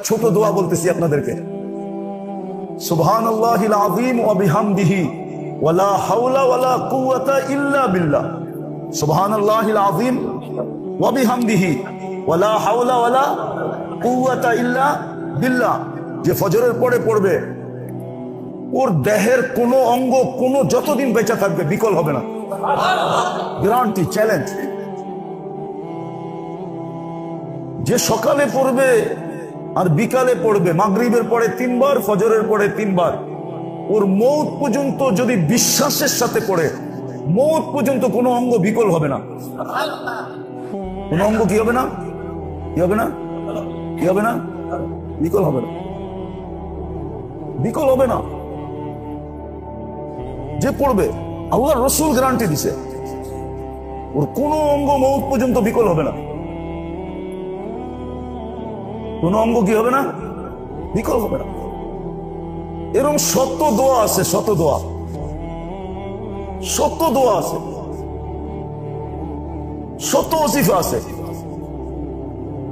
ছোট দোয়া বলতেছি আপনাদেরকে। সুবহানাল্লাহিল আযীম ওয়া বিহামদিহি ওয়ালা হাওলা ওয়ালা কুওয়াতা ইল্লা বিল্লাহ। সুবহানাল্লাহিল আযীম ওয়া বিহামদিহি ওয়ালা হাওলা ওয়ালা কুওয়াতা ইল্লা বিল্লাহ। যে ফজরের পরে পড়বে, ওর দেহের কোনো অঙ্গ কোনো যতদিন বেঁচে থাকবে বিকল হবে না, গ্যারান্টি, চ্যালেঞ্জ। যে সকালে পড়বে আর বিকালে পড়বে, মাগরিবের পরে 3 বার, ফজরের পরে 3 বার, ওর মৌত পর্যন্ত যদি বিশ্বাসের সাথে পড়ে, মৌত পর্যন্ত কোনো অঙ্গ বিকল হবে না। কোন অঙ্গ কি হবে না? কি হবে না? কি হবে না? বিকল হবে না, বিকল হবে না। যে পড়বে, আল্লাহর রাসূল গ্যারান্টি দিছে, ওর কোনো অঙ্গ মৌত পর্যন্ত বিকল হবে না। কোন অঙ্গ কি হবে না? বিকল হবে না। এরকম শত দোয়া আছে, শত দোয়া, শত দোয়া আছে, শত ওজিফা আছে,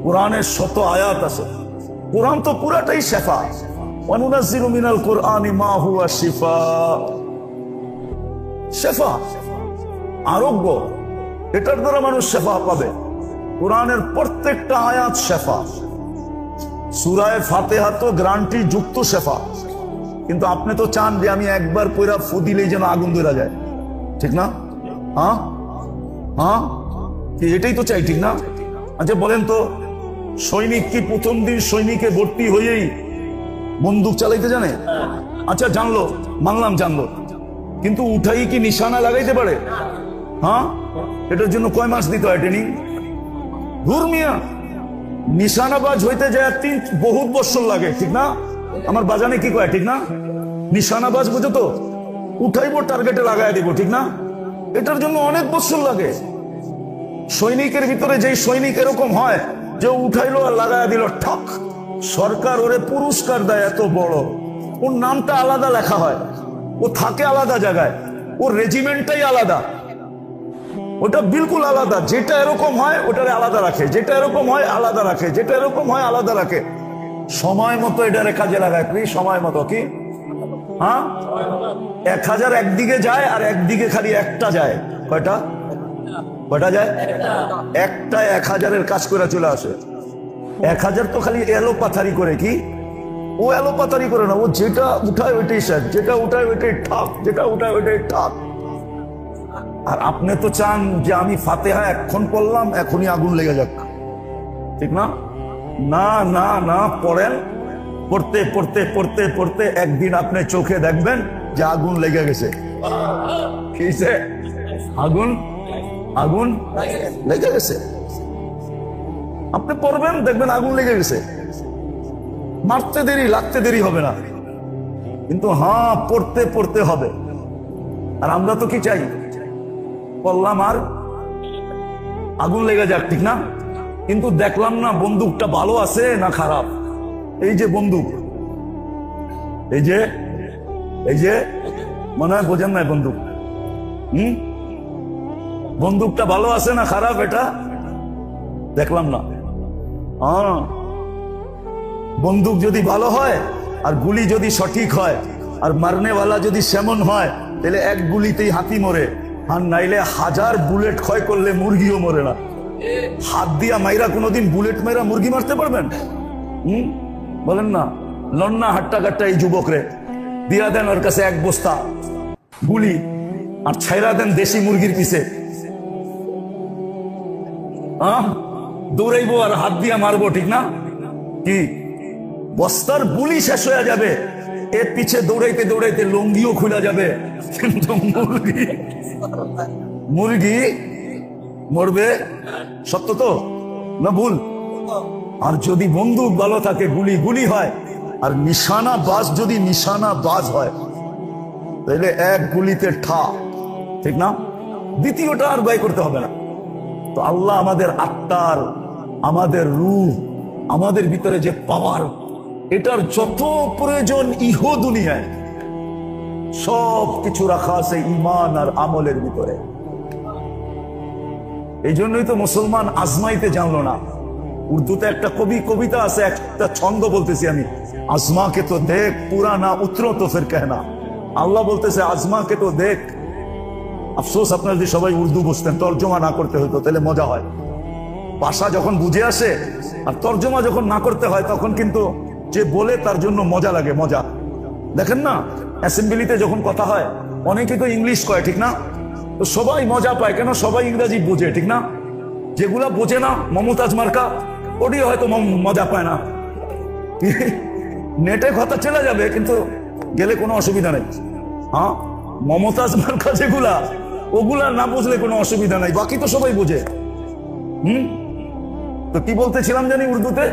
কোরআনের শত আয়াত আছে। কোরআন তো পুরাটাই শিফা। ওয়া নুনাজ্জিলু মিনাল কুরআনি মা হুয়া শিফা। শিফা, আরোগ্য, এটার দ্বারা মানুষ শিফা পাবে। কোরআনের প্রত্যেকটা আয়াত শিফা। সূরা ফাতিহা তো গ্যারান্টি যুক্ত শিফা। কিন্তু আপনি তো চান যে আমি একবার পড়া ফু দিলেই যেন আগুন ধরে যায়, ঠিক না? হ্যাঁ হ্যাঁ, এটাই তো চাই, ঠিক না? আচ্ছা বলেন তো, সৈনিক কি প্রথম দিন সৈনিকে ভর্তি হয়েই বন্দুক চালাইতে জানে? আচ্ছা জানলো, মানলাম জানলো, কিন্তু উঠাই কি নিশানা লাগাইতে পারে? হ্যাঁ, এটার জন্য কয় মাস দিতে হয় ট্রেনিং? ধুর মিয়া, নিশানাবাজ হইতে যায় বহুত বছর লাগে, ঠিক না? আমার বাজানে কি কয়, ঠিক না? নিশানাবাজ বুঝো তো, উঠাইবো টার্গেটে লাগাই দিব, ঠিক না? এটার জন্য অনেক বছর লাগে। সৈনিকের ভিতরে যেই সৈনিক এরকম হয় যে উঠাইলো আর লাগাই দিল ঠক, সরকার ওরে পুরস্কার দেয় এত বড়, ওর নামটা আলাদা লেখা হয়, ও থাকে আলাদা জায়গায়, ওর রেজিমেন্টটাই আলাদা, ওটা বিলকুল আলাদা। যেটা এরকম হয় ওটারে আলাদা রাখে, যেটা এরকম হয় আলাদা রাখে, যেটা এরকম হয় আলাদা রাখে। সময় মতো এটারে কাজে লাগায়, কি সময় মতো? কি হ্যাঁ, 1000 একদিকে যায় আর একদিকে খালি একটা যায়। কয়টা? কয়টা যায়? একটা 1000-এর কাজ করে চলে আসে। 1000 তো খালি এলোপাথারি করে। কি ও এলোপাথারি করে না, ও যেটা উঠায় ওইটাই শেষ, যেটা উঠায় ওইটাই ঠাক, যেটা উঠায় ওইটাই ঠাক। আর আপনি তো চান যে আমি ফাতিহা এখন পড়লাম এখনই আগুন লেগে যাক, ঠিক না? না না না, পড়েন, পড়তে পড়তে পড়তে পড়তে একদিন আপনি চোখে দেখবেন যে আগুন লেগে গেছে। কিসে? আগুন, আগুন লেগে গেছে। আপনি পড়বেন, দেখবেন আগুন লেগে গেছে। মারতে দেরি, লাগতে দেরি হবে না, কিন্তু হ্যাঁ পড়তে পড়তে হবে। আর আমরা তো কি চাই, পড়লাম আর আগুন লেগে যাক, ঠিক না? কিন্তু দেখলাম না বন্দুকটা ভালো আছে না খারাপ। এই যে বন্দুক, এই যে এই যে মনে হয় বোঝেন নাই বন্দুক, বন্দুকটা ভালো আছে না খারাপ এটা দেখলাম না। হ্যাঁ, বন্দুক যদি ভালো হয় আর গুলি যদি সঠিক হয় আর মারনেওয়ালা যদি সেমন হয়, তাহলে এক গুলিতেই হাতি মরে, আর নাইলে 1000 বুলেট ক্ষয় করলে মুরগিও মরে না। হাত দিয়া মাইরা কোনোদিন বুলেট মাইরা মুরগি মারতে পারবেন? বলেন না। লন্না হাট্টা কাট্টা এই যুবকরে দিয়া দেন ওর কাছে 1 বস্তা গুলি আর ছাইরা দেন দেশি মুরগির পিছে, দৌড়াইবো আর হাত দিয়া মারবো, ঠিক না? কি বস্তার গুলি শেষ হয়ে যাবে, এর পিছে দৌড়াইতে দৌড়াইতে লঙ্গিও খুলে যাবে, কিন্তু মুরগি মরবে। সত্য তো না ভুল? আর যদি বন্দুক ভালো থাকে, গুলি গুলি হয়, আর নিশানা বাজ যদি নিশানা বাজ হয়, তাহলে এক গুলিতে ঠা, ঠিক না? দ্বিতীয়টা আর ব্যয় করতে হবে না। তো আল্লাহ আমাদের আত্মার, আমাদের রূহ, আমাদের ভিতরে যে পাওয়ার, এটার যত প্রয়োজন ইহ দুনিয়ায় সব কিছু রাখা আছে ঈমান আর আমলের ভিতরে। এই জন্যই তো মুসলমান আজমাইতে জানলো না, উর্দুতে একটা কবিতা আছে, একটা ছন্দ বলতেছি আমি, আজমাকে তো দেখ পুরা না উতরো তো ফির कहना। আল্লাহ বলতেছে আজমাকে তো দেখ। আফসোস আপনারা যদি সবাই উর্দু বুঝতেন, তর্জমা না করতে হতো, তাহলে মজা হয়। ভাষা যখন বুঝে আসে আর তর্জমা যখন না করতে হয়, তখন কিন্তু যে বলে তার জন্য মজা লাগে, মজা। দেখেন না, অ্যাসেম্বলিতে যখন কথা হয় অনেকে তো ইংলিশ কয়, ঠিক না? তো সবাই মজা পায়, কেন? সবাই ইংরেজি বোঝে, ঠিক না? যেগুলা বোঝে না, মমতাজ মার্কা, ওটিও হয়তো মজা পায় না। নেটে কথা চলে যাবে, কিন্তু গেলে কোনো অসুবিধা নেই। হ্যাঁ, মমতাজ মার্কা যেগুলা, ওগুলা না বুঝলে কোনো অসুবিধা নাই, বাকি তো সবাই বুঝে। তো কি বলতেছিলাম জানি উর্দুতে,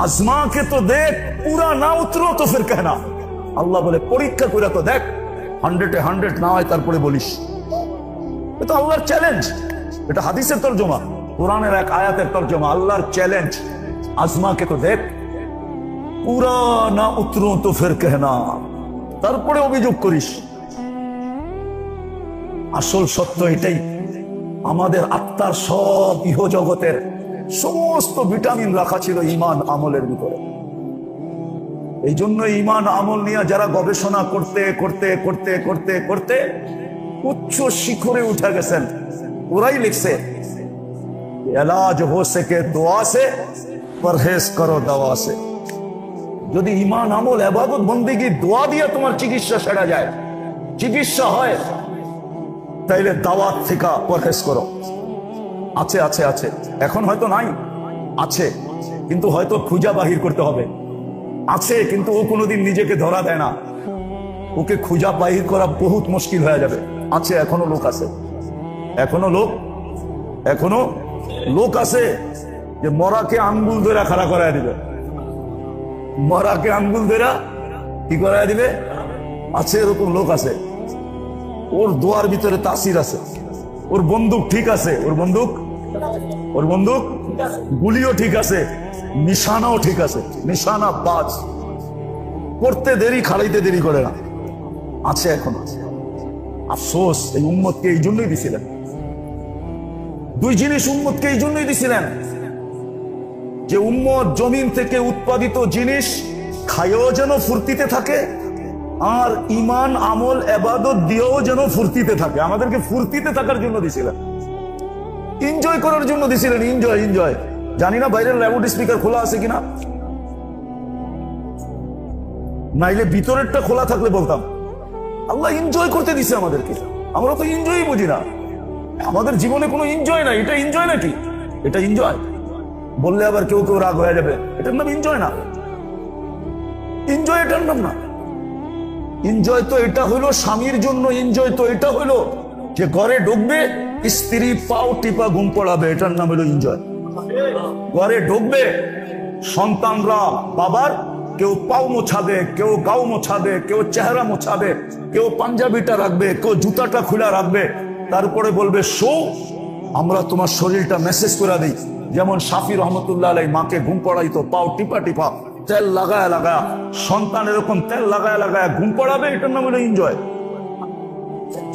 আজমাকে তো দেখ পুরা না উতরো তো ফির कहना। আল্লাহ বলে পরীক্ষা করে তো দেখ, 100-এ 100 না হয় তারপরে বলিস। এটা আল্লাহর চ্যালেঞ্জ। এটা হাদিসের তরজমা, কোরআনের এক আয়াতের তরজমা, আল্লাহর চ্যালেঞ্জ। আজমাকে তো দেখ পুরা না উতরো তো ফির कहना, তারপরে অভিযোগ করিস। আসল সত্য এটাই, আমাদের আত্মার সব ইহজগতের সমস্ত ভিটামিন রাখা ছিল ঈমান আমলের ভিতরে। এই জন্য ঈমান আমল নিয়ে যারা গবেষণা করতে করতে করতে করতে করতে উচ্চ শিখরে উঠে গেছেন, ওরাই লিখছে এলাজ হো সকে দোয়া সে, পরহেজ করো দাওয়া সে। যদি ঈমান আমল ইবাদত বন্দেগী দোয়া দিয়ে তোমার চিকিৎসা সেরা যায়, চিকিৎসা হয়, তাইলে দাওয়াত থেকে পরহেজ করো। আছে আছে আছে, এখন হয়তো নাই, আছে কিন্তু হয়তো খুঁজা বাহির করতে হবে। আছে কিন্তু ও কোনোদিন নিজেকে ধরা দেয় না, ওকে খুঁজা বাহির করা বহুত মুশকিল হয়ে যাবে। আছে, এখনো লোক আছে, এখনো লোক আছে যে মরাকে আঙ্গুল ধরে খাড়া করায় দিবে, মরাকে আঙ্গুল ধরে কি করায় দিবে। আছে, এরকম লোক আছে। ওর দোয়ার ভিতরে তাসির আছে, ওর বন্দুক ঠিক আছে, ওর বন্দুক গুলিও ঠিক আছে, নিশানাও ঠিক আছে, নিশানা বাজ, করতে দেরি খাড়াইতে দেরি করে না। আছে, এখন আছে। আফসোস, এই উম্মতকে এই জন্যই দিছিলেন, দুই জিনিস উম্মতকে এই জন্যই দিছিলেন, যে উম্মত জমিন থেকে উৎপাদিত জিনিস খায়ও যেন ফুর্তিতে থাকে, আর ঈমান আমল ইবাদত দিয়েও যেন ফুর্তিতে থাকে। আমাদেরকে ফুর্তিতে থাকার জন্য দিছিলেন, এনজয় করার জন্য দিছিলেন। এনজয়। জানি না বাইরের লাউড স্পিকার খোলা আছে কিনা, নাইলে ভিতরেরটা খোলা থাকলে বলতাম। আল্লাহ এনজয় করতে দিছে আমাদেরকে, আমরা তো এনজয়ই বুঝি না। আমাদের জীবনে কোনো এনজয় নাই। এটা এনজয় নাকি? এটা এনজয় বললে আবার কেউ কেউ রাগ হয়ে যাবে। এটার নাম এনজয় না, এনজয় এটার নাম না। এনজয় তো এটা হলো স্বামীর জন্য, এনজয় তো এটা হলো যে ঘরে ঢুকবে, স্ত্রী পাও টিপা ঘুম পড়াবে, এটার নাম হলো এনজয়। ঘরে ঢুকবে, সন্তানরা বাবার কেউ পাও মোছাবে, কেউ গাও মোছাবে, কেউ চেহারা মোছাবে, কেউ পাঞ্জাবিটা রাখবে, কেউ জুতাটা খোলা রাখবে, তারপরে বলবে শো, আমরা তোমার শরীরটা মেসেজ করে দিই। যেমন শাফি রহমতুল্লাহ আলাই মাকে ঘুম পড়াইতো, পাও টিপা টিপা তেল লাগায় লাগায়, সন্তান এরকম তেল লাগায় লাগায় ঘুম পড়াবে, এটার নাম হলো এনজয়।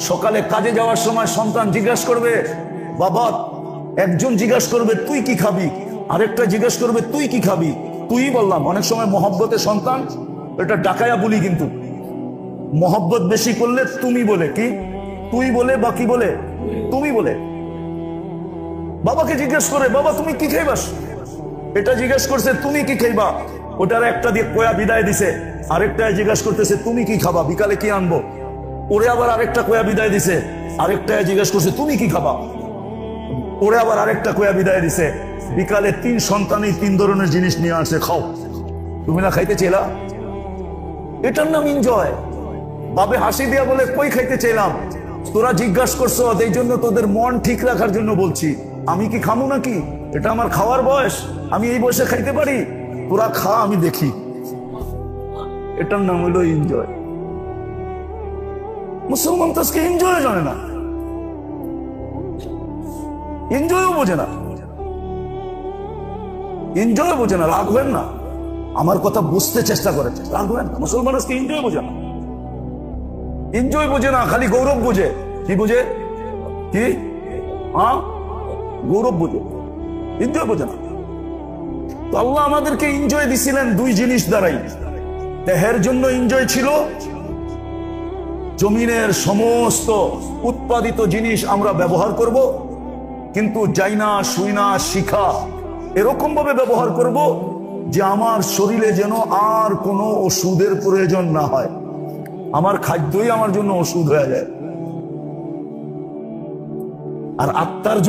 সকালে কাজে যাওয়ার সময় সন্তান জিজ্ঞাসা করবে বাবা, একজন জিজ্ঞাসা করবে তুই কি খাবি, আরেকটা জিজ্ঞাসা করবে তুই কি খাবি। তুই বললাম, অনেক সময় মহব্বতে সন্তান এটা ডাকায়া বলি, কিন্তু মহব্বত বেশি করলে তুমি বলে, কি তুই বলে বা কি বলে, তুমি বলে। বাবাকে জিজ্ঞেস করে বাবা তুমি কি খাইবাস, এটা জিজ্ঞেস করছে তুমি কি খাইবা, ওটার একটা দিয়ে কোয়া বিদায় দিছে, আরেকটা জিজ্ঞাসা করতেছে তুমি কি খাবা, বিকালে কি আনবো। ওরে আবার আরেকটা কোয়া বিদায় দিছে, আরেকটা জিজ্ঞাসা করছে তুমি কি খাবা। ওরে আবার আরেকটা কোয়া বিদায় দিছে, বিকালে তিন সন্তানই তিন ধরনের জিনিস নিয়ে আসে, খাও। তুমি না খাইতে চেলা, এটার নাম এনজয়। বাবে হাসি দিয়া বলে কই খাইতে চাইলাম, তোরা জিজ্ঞাসা করছো, এই জন্য তোদের মন ঠিক রাখার জন্য বলছি। আমি কি খামু নাকি? এটা আমার খাওয়ার বয়স, আমি এই বয়সে খাইতে পারি, তোরা খা আমি দেখি। এটার নাম হলো এনজয়। মুসলমান তো আজকে এনজয় জানে না, এনজয়ও বোঝে না, এনজয় বোঝে না। রাখবেন না, আমার কথা বুঝতে চেষ্টা করেন, রাখবেন না। মুসলমান আজকে এনজয় বোঝে না, এনজয় বোঝে না, খালি গৌরব বোঝে। কি বোঝে? কি? হ্যাঁ, গৌরব বোঝে, এনজয় বোঝে না। তো আল্লাহ আমাদেরকে এনজয় দিছিলেন দুই জিনিস দ্বারাই। দেহের জন্য এনজয় ছিল, জমিনের সমস্ত উৎপাদিত জিনিস আমরা ব্যবহার করব, কিন্তু যাইনা শুইনা শিখা এরকম ভাবে ব্যবহার করব যে আমার শরীরে যেন আর কোনো ওষুধের প্রয়োজন না হয়, আমার খাদ্যই আমার জন্য ওষুধ হয়ে যায়। আর আত্মার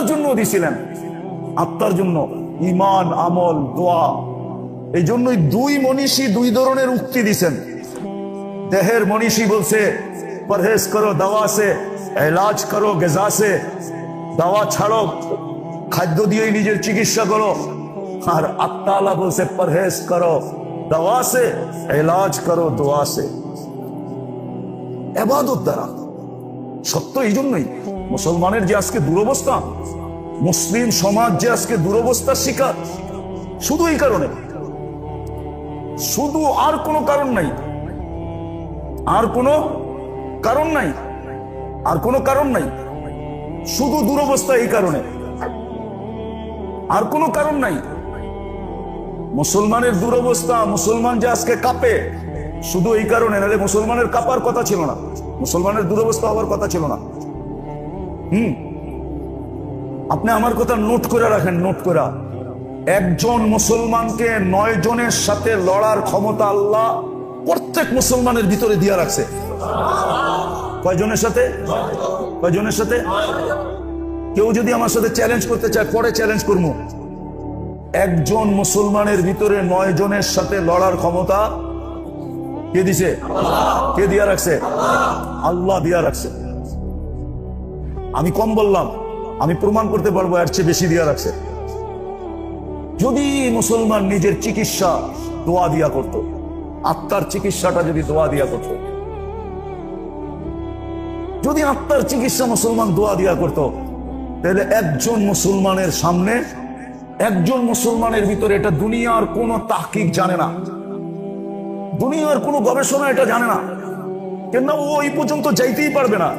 জন্য দিছিলেন, আত্মার জন্য ঈমান, আমল, দোয়া। এই জন্যই দুই মনীষী দুই ধরনের উক্তি দিছেন। দেহের মনীষী বলছে পরহেজ করো দাওয়া সে, ইলাজ করো গজা সে, দাওয়া ছাড়ো, খাদ্য দিয়েই নিজের চিকিৎসা করো। আর আত্মা বলছে পরহেজ করো দাওয়া সে, ইলাজ করো দোয়া সে। ইবাদত দ্বারা। সত্য এই জন্যই মুসলমানের যে আজকে দুরবস্থা, মুসলিম সমাজ যে আজকে দুরবস্থার শিকার, শুধু এই কারণে, শুধু, আর কোনো কারণ নাই, আর কোনো কারণ নাই, আর কোনো কারণ নাই, শুধু দুরবস্থা এই কারণে, আর কোনো কারণ নাই। মুসলমানের দুরবস্থা, মুসলমান যে আজকে কাঁপে, শুধু এই কারণে, নাহলে মুসলমানের কাঁপার কথা ছিল না, মুসলমানের দুরবস্থা হওয়ার কথা ছিল না। আপনি আমার কথা নোট করে রাখেন, নোট করা। একজন মুসলমানকে 9 জনের সাথে লড়ার ক্ষমতা আল্লাহ প্রত্যেক মুসলমানের ভিতরে দিয়া রাখছে। কয়জনের সাথে? কয়জনের সাথে? কেউ যদি আমার সাথে চ্যালেঞ্জ করতে চায়, পরে চ্যালেঞ্জ করবো। একজন মুসলমানের ভিতরে 9 জনের সাথে লড়ার ক্ষমতা কে দিছে? কে দিয়া রাখছে? আল্লাহ দিয়া রাখছে। আমি কম বললাম, আমি প্রমাণ করতে পারবো এর চেয়ে বেশি দিয়া রাখছে। যদি মুসলমান নিজের চিকিৎসা দোয়া দিয়া করত, আত্মার চিকিৎসাটা যদি দোয়া দিয়া করত, যদি আত্মার চিকিৎসা মুসলমান দোয়া দিয়া করত, তাহলে একজন মুসলমানের সামনে, একজন মুসলমানের ভিতরে, এটা দুনিয়ার কোন তাহকিক জানে না, দুনিয়ার কোন গবেষণা এটা জানে না, কেন ও এই পর্যন্ত যাইতেই পারবে না।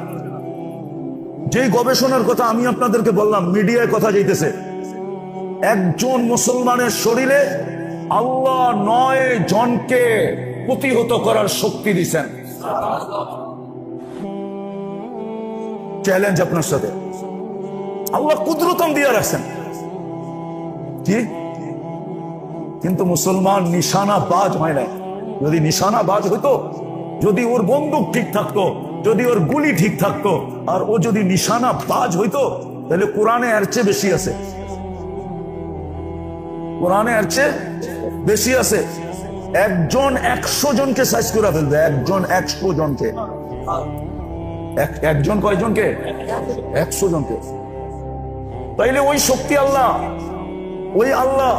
যে গবেষণার কথা আমি আপনাদেরকে বললাম, মিডিয়ায় কথা যাইতেছে, একজন মুসলমানের শরীরে আল্লাহ 9 জনকে প্রতিহত করার শক্তি দিচ্ছেন। চ্যালেঞ্জ আপনার সাথে, আল্লাহ কুদরতন দিয়ে রাখছেন। কি? কিন্তু মুসলমান নিশানা বাজ হয় না। যদি নিশানা বাজ হইতো, যদি ওর বন্দুক ঠিক থাকতো, যদি ওর গুলি ঠিক থাকতো, আর ও যদি নিশানা বাজ হইতো, তাহলে কোরআনে এর চেয়ে বেশি আছে, কোরআনে এর চেয়ে বেশি আছে। একজন 100 জনকে সাইজ করে ফেলবে, একজন 100 জনকে। একজন কয়জনকে? 100 জনকে। তাইলে ওই শক্তি আল্লাহ, ওই আল্লাহ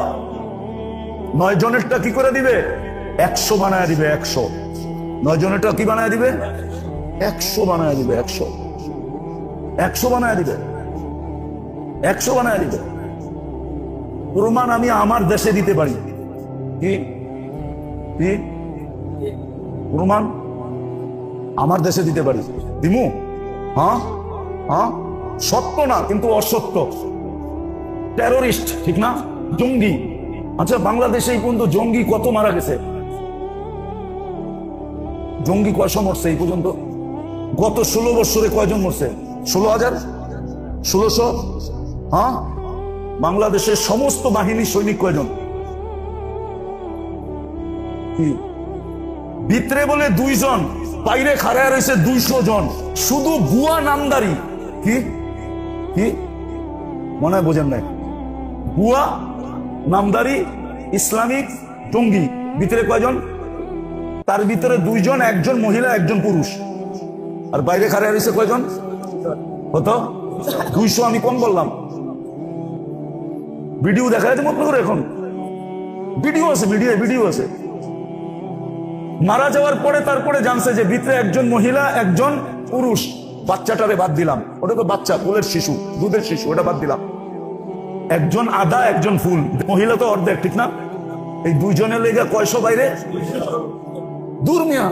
9 জনেরটা কি করে দিবে? 100 বানায় দিবে। 100 9 জনেরটা কি বানায় দিবে? 100 বানায় দিবে। 100 বানায় দিবে। 100 বানায় দিবে। প্রমাণ আমি আমার দেশে দিতে পারি। কি কি প্রমাণ? আমার দেশে দিতে পারি। দিমু? হ্যাঁ হ্যাঁ, সত্য না কিন্তু অসত্য। টেরোরিস্ট, ঠিক না? জঙ্গি। আচ্ছা, বাংলাদেশে এই পর্যন্ত জঙ্গি কত মারা গেছে? জঙ্গি কয়শো মরছে এই পর্যন্ত? গত 16 বছরে কয়জন মরছে? 16,000? 1600? হ্যাঁ। বাংলাদেশের সমস্ত বাহিনী সৈনিক কয়জন? ভিতরে বলে 2 জন, বাইরে খাড়ায় রয়েছে 200 জন, শুধু ভুয়া নামদারি। কি কি মনে হয় বোঝেন নাই? ভুয়া নামদারি ইসলামিক জঙ্গি। ভিতরে কয়জন? তার ভিতরে 2 জন, একজন মহিলা, একজন পুরুষ। আর বাইরে খাড়ায় রয়েছে কয়জন? কত? 200। আমি কম বললাম? ভিডিও দেখা যাচ্ছে মত করে, এখন ভিডিও আছে, ভিডিও আছে। মারা যাওয়ার পরে তারপরে জানছে যে ভিতরে একজন মহিলা, একজন পুরুষ। বাচ্চাটারে বাদ দিলাম, ওটা তো বাচ্চা, কোলের শিশু, দুধের শিশু, ওটা বাদ দিলাম। একজন আধা, একজন ফুল। মহিলা তো অর্ধেক, ঠিক না? এই 2 জনের লেগে কয়শো বাইরে? দূর মিয়া,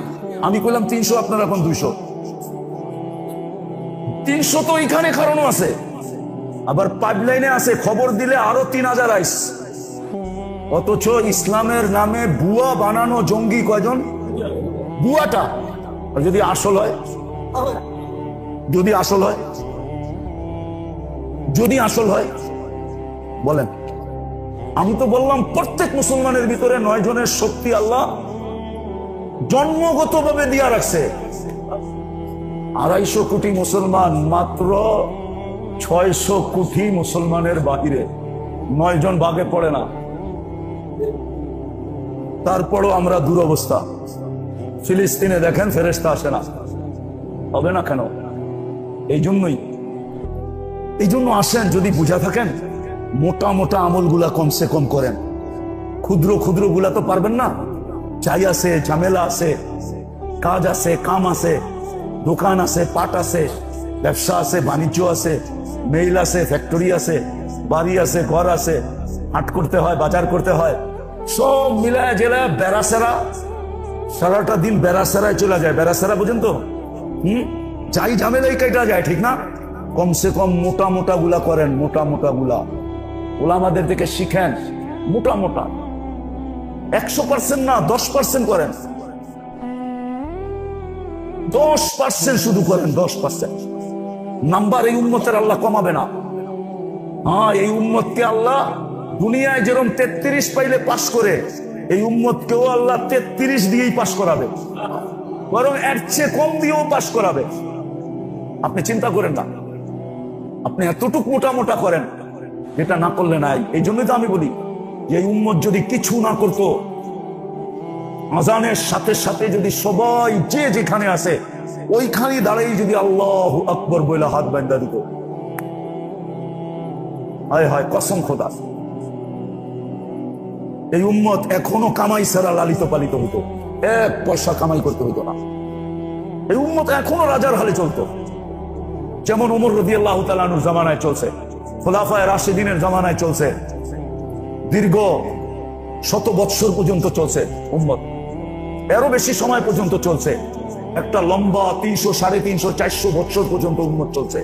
আমি কইলাম 300, আপনার এখন 200। 300 তো এখানে কারণও আছে, আবার পাইপলাইনে আছে, খবর দিলে আরো 3000 আইস। অথচ ইসলামের নামে বুয়া বানানো জঙ্গি কয়জন? বুয়াটা। আর যদি আসল হয়, যদি আসল হয়, যদি আসল হয় বলেন। আমি তো বললাম প্রত্যেক মুসলমানের ভিতরে 9 জনের শক্তি আল্লাহ জন্মগতভাবে দিয়া রাখছে। 250 কোটি মুসলমান, মাত্র 600 কোটি মুসলমানের বাহিরে 9 জন ভাগে পড়ে না। তারপরও আমরা দুরবস্থা। ফিলিস্তিনে দেখেন ফেরেশতা আসে না, হবে না কেন? এই জন্য আসেন। যদি বুঝা থাকেন মোটা মোটা আমলগুলা কমসে কম করেন, ক্ষুদ্র ক্ষুদ্র গুলা তো পারবেন না। চাই আছে, ঝামেলা আছে, কাজ আছে, কাম আছে, দোকান আছে, পাট আছে, ব্যবসা আছে, বাণিজ্য আছে, মেইল আছে, ফ্যাক্টরি আছে, বাড়ি আছে, ঘর আছে, হাট করতে হয়, বাজার করতে হয়, সব মিলায় জেলায় বেড়াসেরা, সারাটা দিন বেড়াসেরায় চলে যায়। বেড়াসেরা বুঝেন তো? যাই ঝামেলাই কেটে যায়, ঠিক না? কমসে কম মোটা মোটা গুলা করেন, মোটা মোটা গুলা। ওলামাদের থেকে শিখেন, মোটা মোটা 100% না, 10% করেন, 10% শুধু করেন, 10% নাম্বার। এই উম্মতের আল্লাহ কমাবে না। হ্যাঁ, এই উম্মতকে আল্লাহ দুনিয়ায় যেরকম 33 পাইলে পাস করে, এই উম্মতকেও আল্লাহ 33 দিয়েই পাস করাবে, বরং এর চেয়ে কম দিয়েও পাস করাবে। আপনি চিন্তা করেন না, আপনি এতটুকু মোটা মোটা করেন, যেটা না করলে নাই। এই জন্যই তো আমি বলি যে এই উম্মত যদি কিছু না করতো, আজানের সাথে সাথে যদি সবাই যে যেখানে আছে ওইখানে দাঁড়াই যদি আল্লাহু আকবার বলে হাত বাঁধা দিত, হায় হায় কসম খোদা, এই উম্মত এখনো কামাই ছাড়া লালিত পালিত হতো, 1 পয়সা কামাই করতে হতো না। এই উম্মত এখনো রাজার হালে চলতো, যেমন ওমর রাদিয়াল্লাহু তাআলা আনহুর জামানায় চলছে, খোলাফায়ে রাশিদিনের জামানায় চলছে, দীর্ঘ 100 বৎসর পর্যন্ত চলছে উম্মত, এরও বেশি সময় পর্যন্ত চলছে। একটা লম্বা 300, 350, 400 বৎসর পর্যন্ত উম্মত চলছে।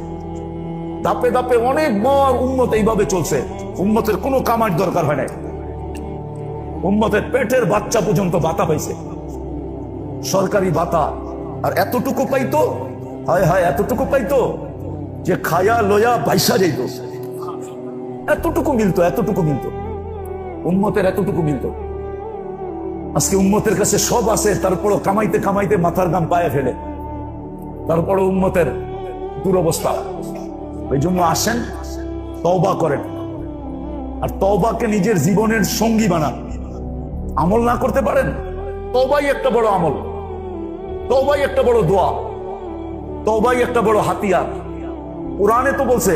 ধাপে ধাপে অনেক বড় উম্মত এইভাবে চলছে। উম্মতের কোনো কামার দরকার হয় নাই। উম্মতের পেটের বাচ্চা পর্যন্ত ভাতা পাইছে, সরকারি ভাতা। আর এতটুকু পাইতো, হায় হায় এতটুকু পাইতো যে খায়া লয়া বাইসা যাইত। এতটুকু মিলতো, এতটুকু মিলতো, উম্মতের এতটুকু মিলতো। আজকে উম্মতের কাছে সব আছে, তারপরও কামাইতে কামাইতে মাথার গাম পায়ে ফেলে, তারপরও উম্মতের দুরবস্থা। ওই জন্য আসেন, তওবা করেন, আর তওবাকে নিজের জীবনের সঙ্গী বানান। আমল না করতে পারেন, তওবাই একটা বড় আমল, তওবাই একটা বড় দোয়া, তওবাই একটা বড় হাতিয়ার। কুরআনে তো বলছে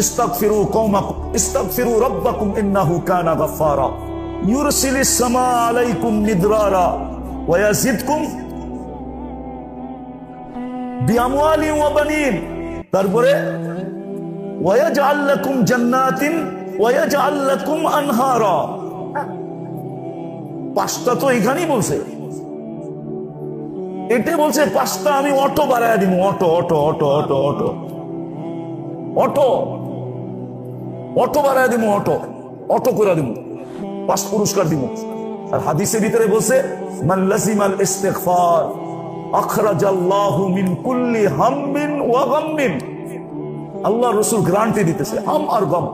ইস্তাগফিরু কওমাকুম ইস্তাগফিরু রাব্বাকুম ইন্নাহু কানা গাফফারা ইউরসিলিস সামা আলাইকুম মিদরারা ওয়া ইয়াজিদকুম বিআমওয়ালিন ওয়া বানিন। তারপরে ওয়া ইয়াজআল লাকুম জান্নাতিন ওয়া ইয়াজআল লাকুম আনহারা। 5টা তো এখানেই বলছে, এটা বলছে 5টা আমি অটো বাড়ায় দিব, auto auto auto auto auto auto auto বাড়ায় দিব, অটো অটো করে দিব, 5 পুরস্কার দিব। আর হাদিসের ভিতরে বলছে মান লাজিমাল ইস্তিগফার আখরাজাল্লাহু মিন কুল্লি হাম্মিন ওয়া গাম্মিন। আল্লাহ রাসূল গ্যারান্টি দিতেছে, হাম আর গাম।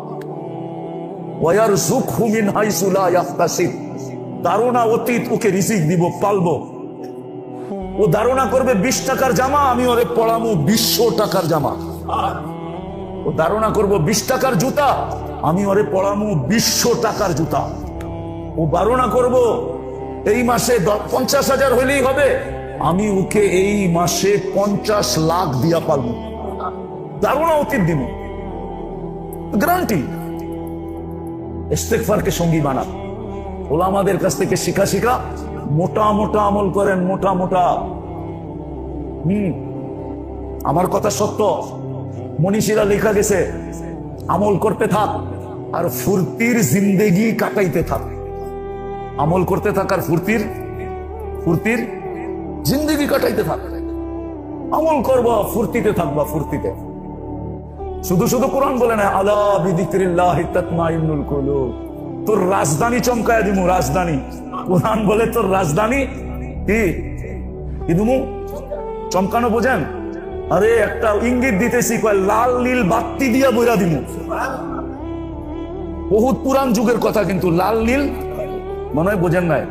ওয়া ইয়ারযুকহু মিন হাইসু লা ইয়াহতাসিব। ধারণা অতীত ওকে রিজিক দিব, পালবো। ও ধারণা করবে 20 টাকার জামা, আমি ওরে পড়াবো 200 টাকার জামা। ও ধারণা করবো 20 টাকার জুতা, আমি ওরে পড়াবো 200 টাকার জুতা। ও ধারণা করবো এই মাসে 50,000 হইলেই হবে, আমি ওকে এই মাসে 50 লাখ দিয়া পালবো। ধারণা অতীত দিব, গ্যারান্টি। ইস্তেগফারকে সঙ্গী বানান। ওলামাদের কাছ থেকে শিখা শিখা মোটা মোটা আমল করেন, মোটা মোটা। আমার কথা সত্য, মনীষীরা লেখা গেছে আমল করতে থাক আর ফুর্তির জিন্দেগি কাটাইতে থাক। আমল করতে থাক আর ফুর্তির জিন্দেগি কাটাইতে থাক। আমল করবা, ফুর্তিতে থাকবা, ফুর্তিতে। শুধু শুধু কোরআন বলে না আলা বিযিকরিল্লাহি তাতমাইন্নুল কুলুব। তোর রাজধানী চমকায় দিমু, রাজধানী। কোরআন বলে তোর রাজধানী কি দিমু, চমকানো বোঝেন? আরে একটা ইঙ্গিত দিতেছি, কয় লাল নীল বাতি দিয়া বইরা দিমু। বহুত পুরান যুগের কথা, কিন্তু লাল নীল মনে হয় বোঝেন নাই।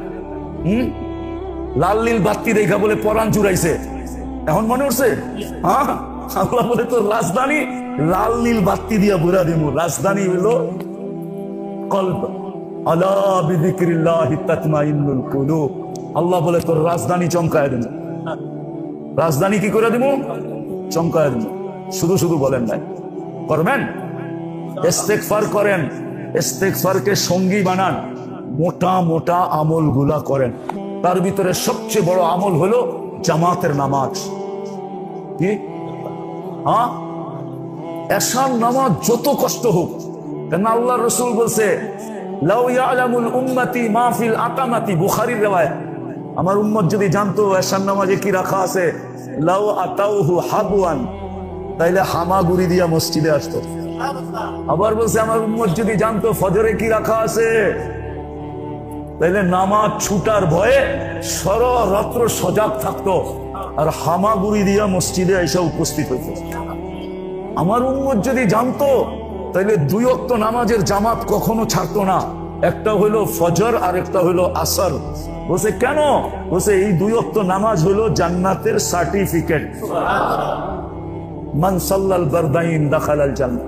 লাল নীল বাতি দেখা বলে পরাণ চুরাইছে, এখন মনে উঠছে? হ্যাঁ, আল্লাহ বলে তোর রাজধানী লাল নীল বাতি দিয়া বইরা দিমু। রাজধানী হলো কলব। আলা বিযিকরিল্লাহি তাতমাইন্নুল কুলুব। আল্লাহ বলে তোর রাজধানী চমকায় দিমু। রাজধানী কি করে দিমু? চমকায় দিমু। শুধু শুধু বলেন নাই, করবেন? ইস্তেগফার করেন, ইস্তেগফারকে সঙ্গী বানান, মোটা মোটা আমল গুলা করেন। তার ভিতরে সবচেয়ে বড় আমল হলো জামাতের নামাজ। কি? হ্যাঁ, এশার নামাজ যত কষ্ট হোক, কেন আল্লাহ রাসূল বলছে লাউ ইয়ালামুল উম্মতি মা ফিল আতামাতি, বুখারীর riwayat, আমার উম্মত যদি জানতো এশার নামাজে কি রাখা আছে, লাউ আতাউহু হাবওয়ান, তাইলে হামাগুড়ি দিয়া মসজিদে আসতো। আবার বলছে আমার উম্মত যদি জানতো ফজরে কি রাখা আছে, তাইলে নামাজ ছুটার ভয়ে সররাত্র সজাগ থাকতো আর হামাগুড়ি দিয়া মসজিদে এসে উপস্থিত হইত। আমার উম্মত যদি জানতো তাইলে 2 ওয়াক্ত নামাজের জামাত কখনো ছাড়তো না, একটা হইলো ফজর আর একটা হইলো আসর। বলছে কেন? বলছে এই 2 ওয়াক্ত নামাজ হইলো জান্নাতের সার্টিফিকেট। মান সাল্লাল বারদাইন দাখালাল জান্নাহ।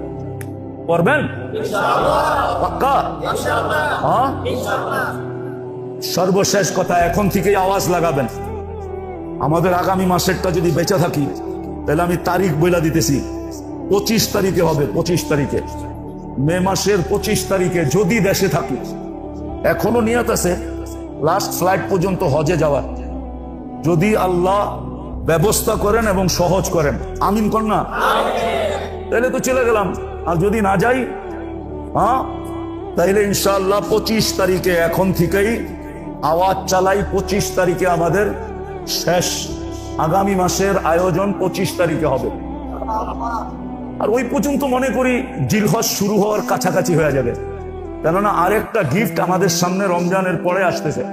পড়বেন ইনশাআল্লাহ? পাক্কা ইনশাআল্লাহ? হ্যাঁ ইনশাআল্লাহ। সর্বশেষ কথা, এখন থেকেই আওয়াজ লাগাবেন। আমাদের আগামী মাসেরটা যদি বেঁচে থাকি, তাহলে আমি তারিখ বইলা দিতেছি, 25 তারিখে হবে। 25 তারিখে, মে মাসের 25 তারিখে যদি দেশে থাকি, এখনো নিয়ত আছে লাস্ট ফ্লাইট পর্যন্ত হজে যাওয়ার, যদি আল্লাহ ব্যবস্থা করেন এবং সহজ করেন। আমিন কর না? তাহলে তো চলে গেলাম। আর যদি না যাই, হ্যাঁ, তাইলে ইনশাআল্লাহ 25 তারিখে এখন থেকেই আওয়াজ চালাই। 25 তারিখে আমাদের শেষ, আগামী মাসের আয়োজন 25 তারিখে হবে। আর ওই পর্যন্ত মনে করি জিলহজ শুরু হওয়ার কাছাকাছি হয়ে যাবে, কেননা আরেকটা গিফট আমাদের সামনে রমজানের পরে আসতেছে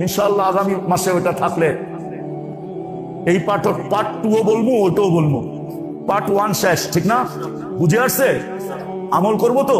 ইনশাআল্লাহ। আগামী মাসে ওটা থাকলে এই পার্ট 2ও বলবো, ওটাও বলবো। পার্ট 1 শেষ, ঠিক না? বুঝে আসছে? আমল করবো তো?